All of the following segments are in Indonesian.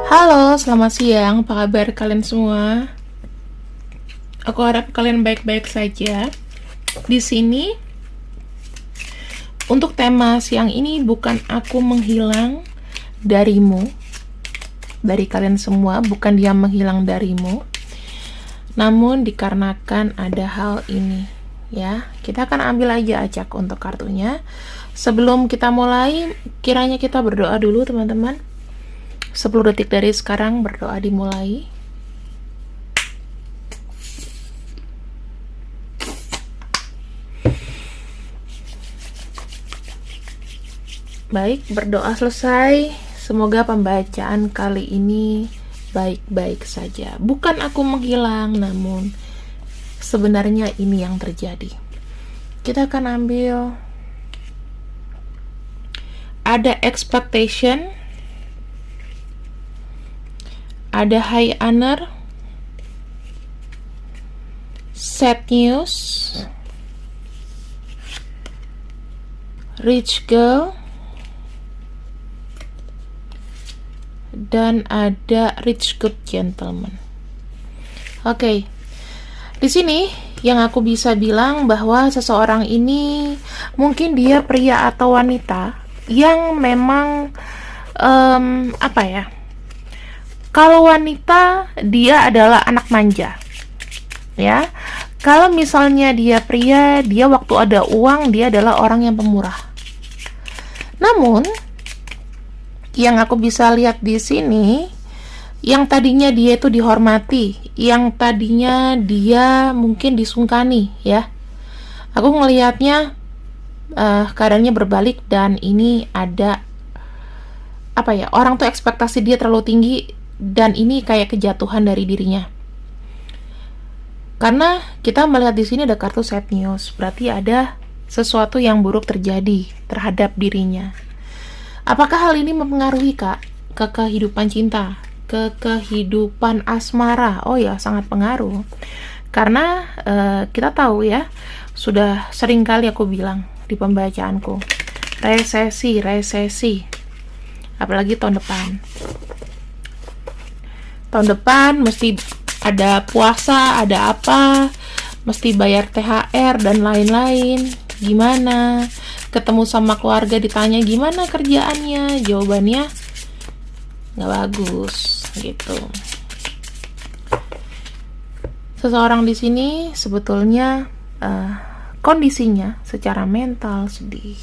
Halo, selamat siang. Apa kabar kalian semua? Aku harap kalian baik-baik saja. Di sini, untuk tema siang ini bukan aku menghilang darimu, dari kalian semua, bukan dia menghilang darimu. Namun dikarenakan ada hal ini, ya. Kita akan ambil aja acak untuk kartunya. Sebelum kita mulai, kiranya kita berdoa dulu, teman-teman. 10 detik dari sekarang berdoa dimulai. Baik, berdoa selesai. Semoga pembacaan kali ini baik-baik saja. Bukan aku menghilang, namun sebenarnya ini yang terjadi. Kita akan ambil ada expectation, ada high honor, sad news, rich girl, dan ada rich good gentleman. Oke. Di sini yang aku bisa bilang bahwa seseorang ini mungkin dia pria atau wanita yang memang apa ya? Kalau wanita, dia adalah anak manja, ya. Kalau misalnya dia pria, dia waktu ada uang, dia adalah orang yang pemurah. Namun, yang aku bisa lihat di sini, yang tadinya dia itu dihormati, yang tadinya dia mungkin disungkani, ya. Aku ngelihatnya keadaannya berbalik dan ini ada apa ya? Orang tuh ekspektasi dia terlalu tinggi. Dan ini kayak kejatuhan dari dirinya. Karena kita melihat di sini ada kartu sad news, berarti ada sesuatu yang buruk terjadi terhadap dirinya. Apakah hal ini mempengaruhi Kak ke kehidupan cinta, ke kehidupan asmara? Oh ya, sangat pengaruh. Karena kita tahu ya, sudah sering kali aku bilang di pembacaanku, resesi, apalagi tahun depan. Tahun depan mesti ada puasa, ada apa, mesti bayar THR dan lain-lain. Gimana? Ketemu sama keluarga ditanya gimana kerjaannya, jawabannya nggak bagus gitu. Seseorang di sini sebetulnya kondisinya secara mental sedih.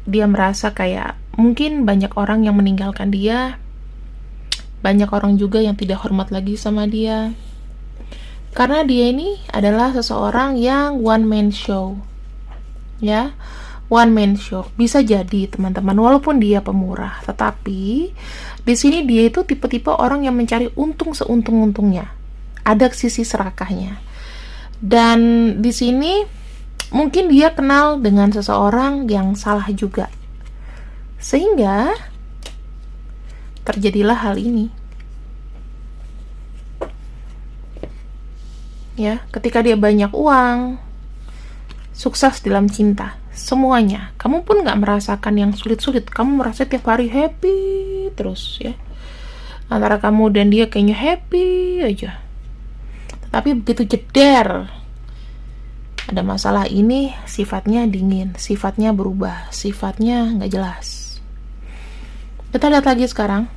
Dia merasa kayak mungkin banyak orang yang meninggalkan dia. Banyak orang juga yang tidak hormat lagi sama dia. Karena dia ini adalah seseorang yang one man show. Ya, one man show. Bisa jadi teman-teman, walaupun dia pemurah, tetapi di sini dia itu tipe-tipe orang yang mencari untung seuntung-untungnya. Ada sisi serakahnya. Dan di sini mungkin dia kenal dengan seseorang yang salah juga. Sehingga terjadilah hal ini. Ya, ketika dia banyak uang, sukses dalam cinta, semuanya, kamu pun gak merasakan yang sulit-sulit. Kamu merasa tiap hari happy terus, ya. Antara kamu dan dia kayaknya happy aja. Tapi begitu jeder, ada masalah ini, sifatnya dingin, sifatnya berubah, sifatnya gak jelas. Kita lihat lagi sekarang.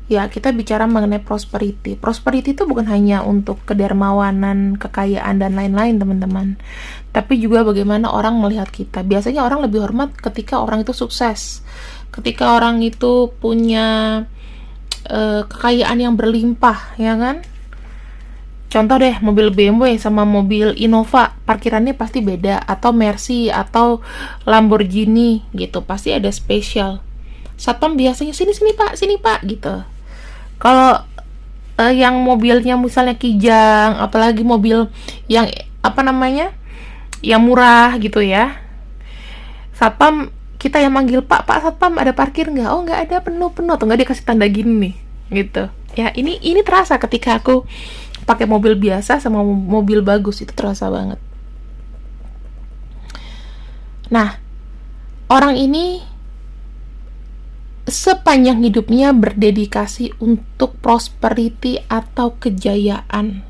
Ya, kita bicara mengenai prosperity. Prosperity itu bukan hanya untuk kedermawanan, kekayaan, dan lain-lain, teman-teman. Tapi juga bagaimana orang melihat kita. Biasanya orang lebih hormat ketika orang itu sukses. Ketika orang itu punya kekayaan yang berlimpah, ya kan? Contoh deh, mobil BMW sama mobil Innova, parkirannya pasti beda. Atau Mercy, atau Lamborghini, gitu. Pasti ada spesial. Satpam biasanya, sini pak, gitu. Kalau yang mobilnya misalnya Kijang, apalagi mobil yang, apa namanya, yang murah, gitu ya. Satpam, kita yang manggil, Pak Satpam, ada parkir nggak? Oh, nggak ada, penuh. Atau nggak dikasih tanda gini nih, gitu. Ya, ini terasa ketika aku pakai mobil biasa sama mobil bagus, itu terasa banget. Nah, orang ini sepanjang hidupnya berdedikasi untuk prosperity atau kejayaan.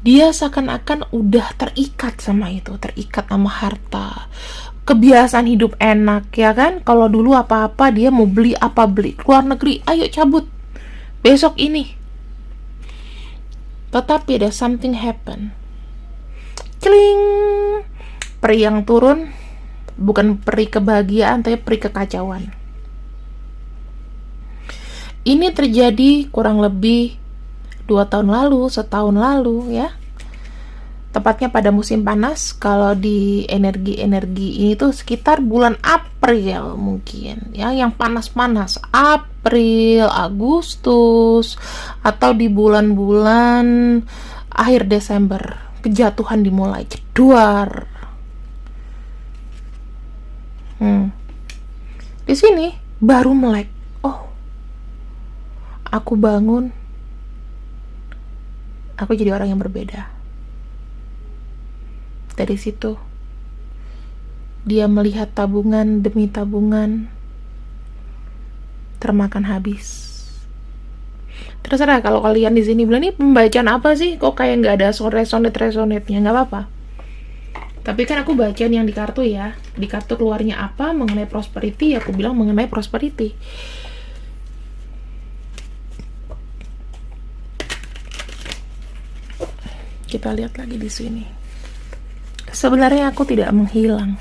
Dia seakan-akan udah terikat sama itu, terikat sama harta. Kebiasaan hidup enak, ya kan? Kalau dulu apa-apa dia mau beli apa beli. Keluar negeri, ayo cabut. Besok ini. Tetapi ada something happen. Kling. Peri yang turun bukan peri kebahagiaan, tapi peri kekacauan. Ini terjadi kurang lebih 2 tahun lalu, setahun lalu ya. Tepatnya pada musim panas. Kalau di energi-energi ini tuh sekitar bulan April mungkin ya, yang panas-panas, April, Agustus, atau di bulan-bulan akhir Desember, kejatuhan dimulai, jedar. Di sini baru melek. Oh, aku bangun, aku jadi orang yang berbeda. Dari situ dia melihat tabungan demi tabungan termakan habis. Terserah kalau kalian di sini bilang, ini pembacaan apa sih? Kok kayak nggak ada resonate-resonate-nya? Nggak apa-apa. Tapi kan aku bacaan yang di kartu ya. Di kartu keluarnya apa mengenai prosperity, aku bilang mengenai prosperity. Kita lihat lagi di sini. Sebenarnya aku tidak menghilang.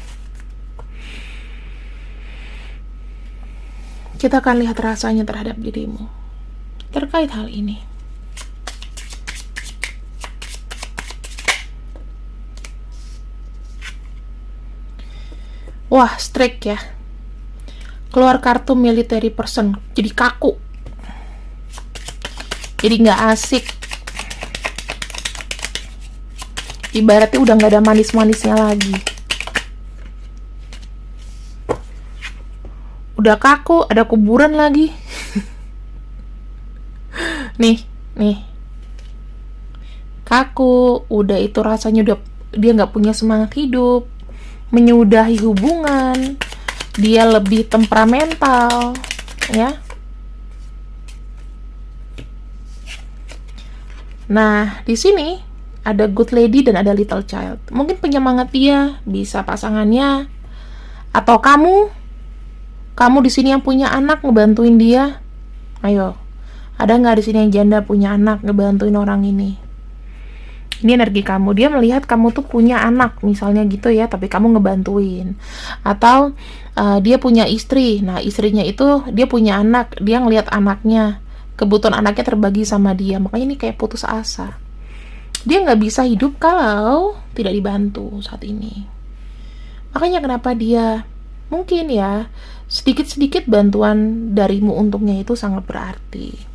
Kita akan lihat rasanya terhadap dirimu terkait hal ini. Wah, strike ya. Keluar kartu military person, jadi kaku. Jadi nggak asik. Ibaratnya udah nggak ada manis-manisnya lagi. Udah kaku, ada kuburan lagi. nih kaku, udah itu rasanya udah dia nggak punya semangat hidup, menyudahi hubungan, dia lebih temperamental ya. Nah, di sini ada good lady dan ada little child. Mungkin penyemangat dia bisa pasangannya atau kamu di sini yang punya anak ngebantuin dia. Ayo, ada nggak di sini yang janda punya anak ngebantuin orang ini? Ini energi kamu. Dia melihat kamu tuh punya anak misalnya gitu ya, tapi kamu ngebantuin. Atau dia punya istri. Nah, istrinya itu dia punya anak, dia ngelihat anaknya, kebutuhan anaknya terbagi sama dia. Makanya ini kayak putus asa. Dia nggak bisa hidup kalau tidak dibantu saat ini. Makanya kenapa dia mungkin ya sedikit-sedikit bantuan darimu untuknya itu sangat berarti.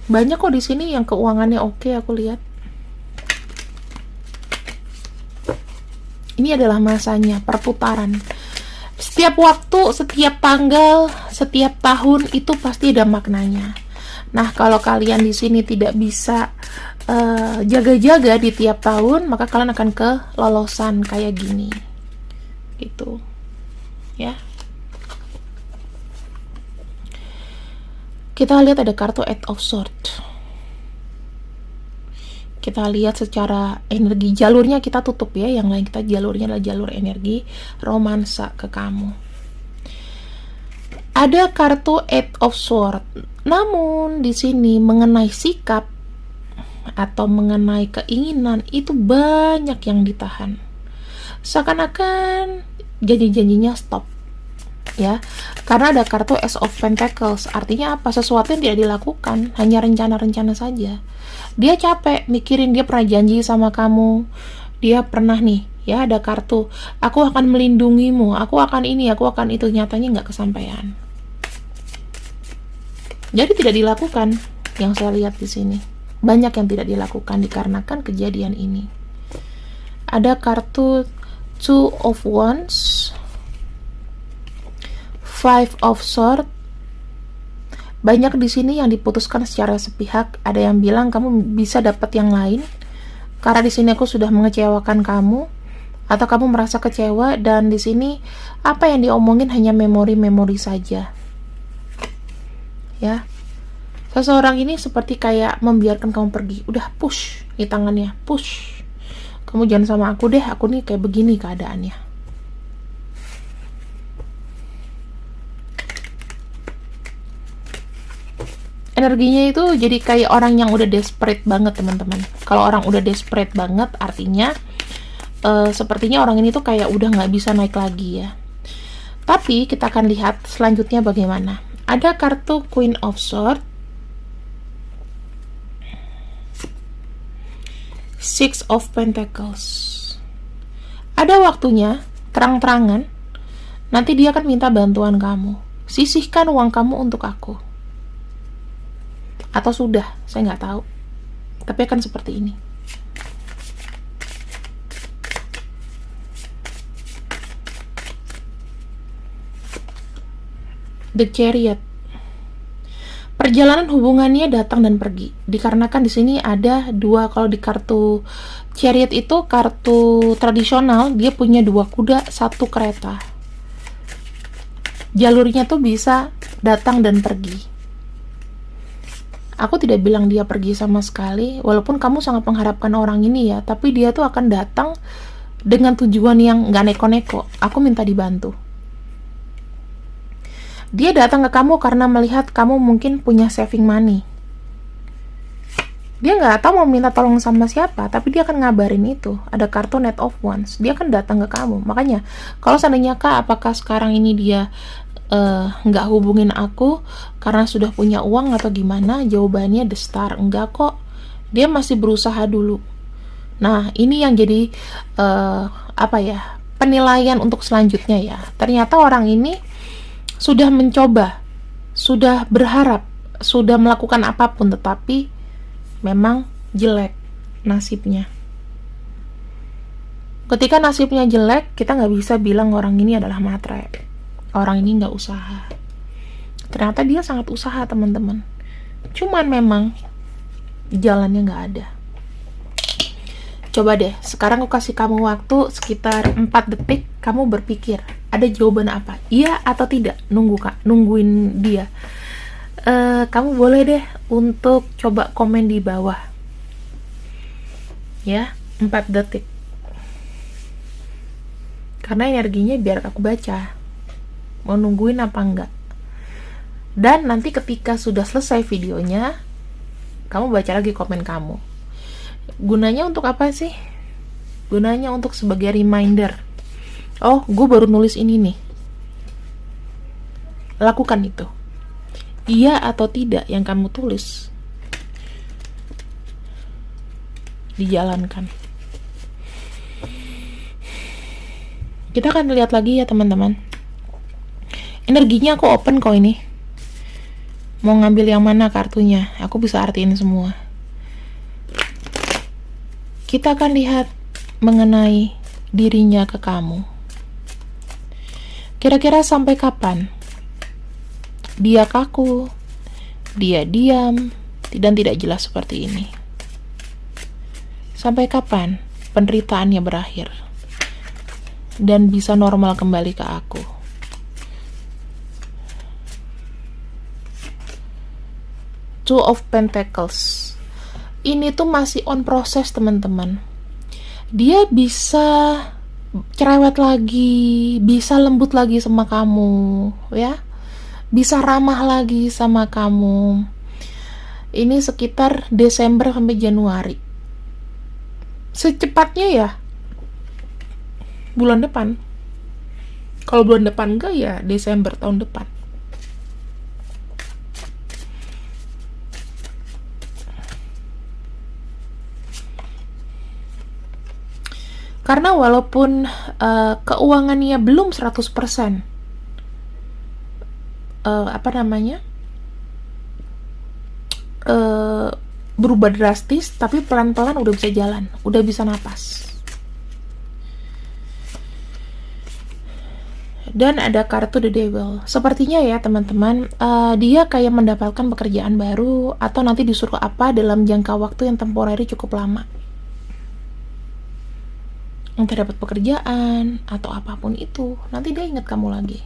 Banyak kok di sini yang keuangannya oke, aku lihat. Ini adalah masanya perputaran. Setiap waktu, setiap tanggal, setiap tahun itu pasti ada maknanya. Nah, kalau kalian di sini tidak bisa jaga-jaga di tiap tahun, maka kalian akan kelolosan kayak gini, gitu, ya. Kita lihat ada kartu Eight of Swords. Kita lihat secara energi jalurnya kita tutup ya, yang lain kita jalurnya adalah jalur energi romansa ke kamu. Ada kartu Eight of Swords. Namun di sini mengenai sikap atau mengenai keinginan itu banyak yang ditahan. Seakan-akan janji-janjinya stop. Ya, karena ada kartu Ace of Pentacles. Artinya apa? Sesuatu yang tidak dilakukan, hanya rencana-rencana saja. Dia capek mikirin, dia pernah janji sama kamu. Dia pernah nih, ya ada kartu, aku akan melindungimu, aku akan ini, aku akan itu, nyatanya nggak kesampaian. Jadi tidak dilakukan. Yang saya lihat di sini banyak yang tidak dilakukan dikarenakan kejadian ini. Ada kartu Two of Wands, Five of Swords. Banyak di sini yang diputuskan secara sepihak. Ada yang bilang kamu bisa dapat yang lain karena di sini aku sudah mengecewakan kamu, atau kamu merasa kecewa dan di sini apa yang diomongin hanya memori-memori saja. ya. Seseorang ini seperti kayak membiarkan kamu pergi. Udah push di tangannya, push. Kamu jangan sama aku deh, aku nih kayak begini keadaannya. Energinya itu jadi kayak orang yang udah desperate banget, teman-teman. Kalau orang udah desperate banget, artinya sepertinya orang ini tuh kayak udah nggak bisa naik lagi ya. Tapi kita akan lihat selanjutnya bagaimana. Ada kartu Queen of Swords, Six of Pentacles. Ada waktunya, terang-terangan, nanti dia akan minta bantuan kamu. Sisihkan uang kamu untuk aku. Atau sudah, saya nggak tahu. Tapi akan seperti ini. The Chariot. Perjalanan hubungannya datang dan pergi. Dikarenakan di sini ada dua, kalau di kartu Chariot itu kartu tradisional, dia punya 2 kuda, 1 kereta. Jalurnya tuh bisa datang dan pergi. Aku tidak bilang dia pergi sama sekali, walaupun kamu sangat mengharapkan orang ini ya, tapi dia tuh akan datang dengan tujuan yang nggak neko-neko. Aku minta dibantu. Dia datang ke kamu karena melihat kamu mungkin punya saving money. Dia nggak tahu mau minta tolong sama siapa, tapi dia akan ngabarin itu. Ada kartu Knight of Wands, dia akan datang ke kamu. Makanya, kalau seandainya Kak, apakah sekarang ini dia nggak hubungin aku karena sudah punya uang atau gimana? Jawabannya The Star, enggak kok. Dia masih berusaha dulu. Nah, ini yang jadi penilaian untuk selanjutnya ya. Ternyata orang ini sudah mencoba, sudah berharap, sudah melakukan apapun, tetapi memang jelek nasibnya. Ketika nasibnya jelek, kita nggak bisa bilang orang ini adalah matre. Orang ini nggak usaha. Ternyata dia sangat usaha, teman-teman. Cuman memang jalannya nggak ada. Coba deh, sekarang aku kasih kamu waktu sekitar 4 detik, kamu berpikir, ada jawaban apa? Iya atau tidak? Nungguin dia. Kamu boleh deh untuk coba komen di bawah. Ya, 4 detik. Karena energinya biar aku baca. Mau nungguin apa enggak? Dan nanti ketika sudah selesai videonya, kamu baca lagi komen kamu. Gunanya untuk apa sih? Gunanya untuk sebagai reminder. Oh, gue baru nulis ini nih. Lakukan itu. Iya atau tidak yang kamu tulis, dijalankan. Kita akan lihat lagi ya teman-teman. Energinya aku open kok ini. Mau ngambil yang mana kartunya? Aku bisa artiin semua. Kita akan lihat mengenai dirinya ke kamu. Kira-kira sampai kapan? Dia kaku, dia diam, dan tidak jelas seperti ini. Sampai kapan penderitaannya berakhir dan bisa normal kembali ke aku? Two of Pentacles. Ini tuh masih on proses, teman-teman. Dia bisa cerewet lagi, bisa lembut lagi sama kamu, ya. Bisa ramah lagi sama kamu. Ini sekitar Desember sampai Januari. Secepatnya ya bulan depan. Kalau bulan depan enggak ya Desember tahun depan. Karena walaupun keuangannya belum 100% berubah drastis, tapi pelan-pelan udah bisa jalan, udah bisa napas. Dan ada kartu The Devil. Sepertinya ya teman-teman, dia kayak mendapatkan pekerjaan baru atau nanti disuruh apa dalam jangka waktu yang temporary cukup lama. Entah dapat pekerjaan atau apapun itu, nanti dia ingat kamu lagi.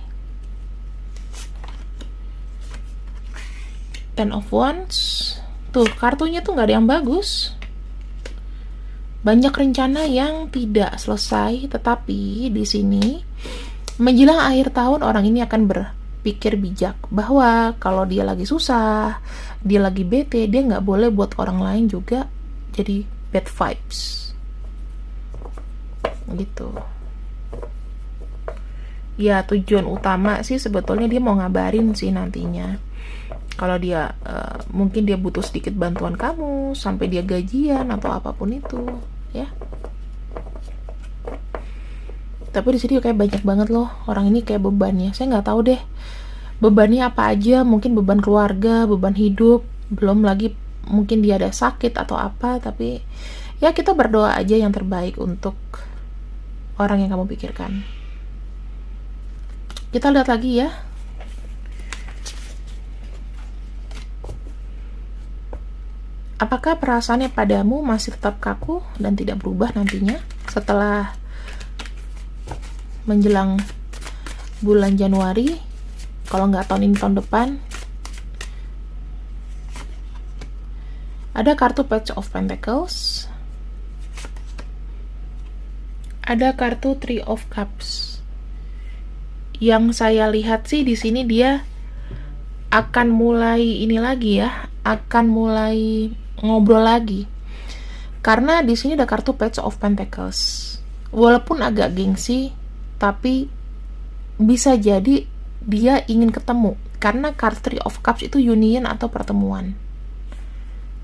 Ten of Wands. Tuh, kartunya tuh nggak ada yang bagus. Banyak rencana yang tidak selesai, tetapi di sini menjelang akhir tahun orang ini akan berpikir bijak bahwa kalau dia lagi susah, dia lagi bete, dia nggak boleh buat orang lain juga jadi bad vibes. Gitu. Ya, tujuan utama sih sebetulnya dia mau ngabarin sih nantinya. Kalau dia mungkin dia butuh sedikit bantuan kamu sampai dia gajian atau apapun itu, ya. Tapi di sini kayak banyak banget loh orang ini kayak bebannya. Saya nggak tahu deh bebannya apa aja. Mungkin beban keluarga, beban hidup, belum lagi mungkin dia ada sakit atau apa. Tapi ya kita berdoa aja yang terbaik untuk orang yang kamu pikirkan. Kita lihat lagi ya. Apakah perasaannya padamu masih tetap kaku dan tidak berubah nantinya setelah menjelang bulan Januari? Kalau nggak tahun ini, tahun depan. Ada kartu Page of Pentacles. Ada kartu Three of Cups. Yang saya lihat sih di sini dia akan mulai ini lagi ya, akan mulai ngobrol lagi. Karena di sini ada kartu Page of Pentacles. Walaupun agak gengsi, tapi bisa jadi dia ingin ketemu. Karena kartu Three of Cups itu union atau pertemuan.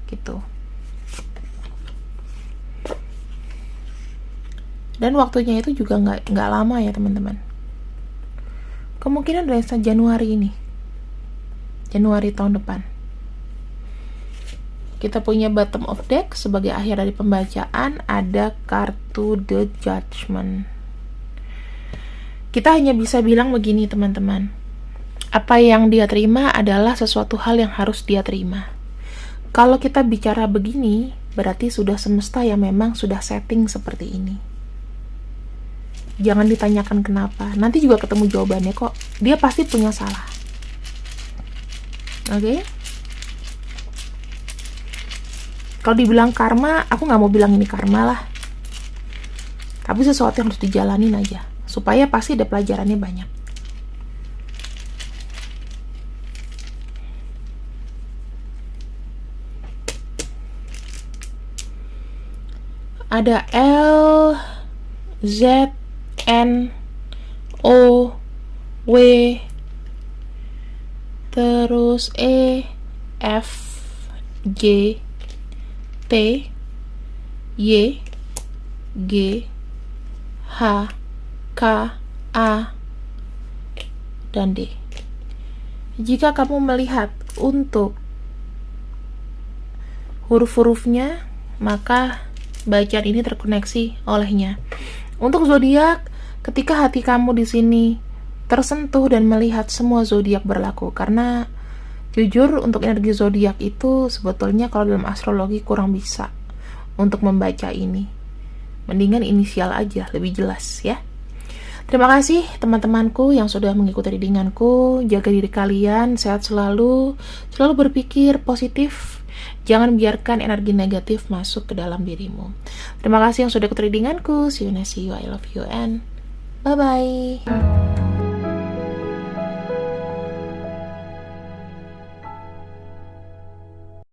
Gitu. Dan waktunya itu juga nggak lama ya teman-teman. Kemungkinan dari Januari ini. Januari tahun depan. Kita punya bottom of deck sebagai akhir dari pembacaan, ada kartu The Judgment. Kita hanya bisa bilang begini teman-teman. Apa yang dia terima adalah sesuatu hal yang harus dia terima. Kalau kita bicara begini, berarti sudah semesta yang memang sudah setting seperti ini. Jangan ditanyakan kenapa. Nanti juga ketemu jawabannya kok. Dia pasti punya salah. Oke? Kalau dibilang karma, aku nggak mau bilang ini karma lah. Tapi sesuatu yang harus dijalanin aja. Supaya pasti ada pelajarannya banyak. Ada L, Z, N, O, W, terus E, F, G, T, Y, G, H, K, A, dan D. Jika kamu melihat untuk huruf-hurufnya, maka bacaan ini terkoneksi olehnya. Untuk zodiak, ketika hati kamu di sini tersentuh dan melihat semua zodiak berlaku, karena jujur untuk energi zodiak itu sebetulnya kalau dalam astrologi kurang bisa untuk membaca ini. Mendingan inisial aja, lebih jelas ya. Terima kasih teman-temanku yang sudah mengikuti readinganku. Jaga diri kalian, sehat selalu berpikir positif. Jangan biarkan energi negatif masuk ke dalam dirimu. Terima kasih yang sudah ikut readinganku. See you next, see you, I love you, and bye-bye.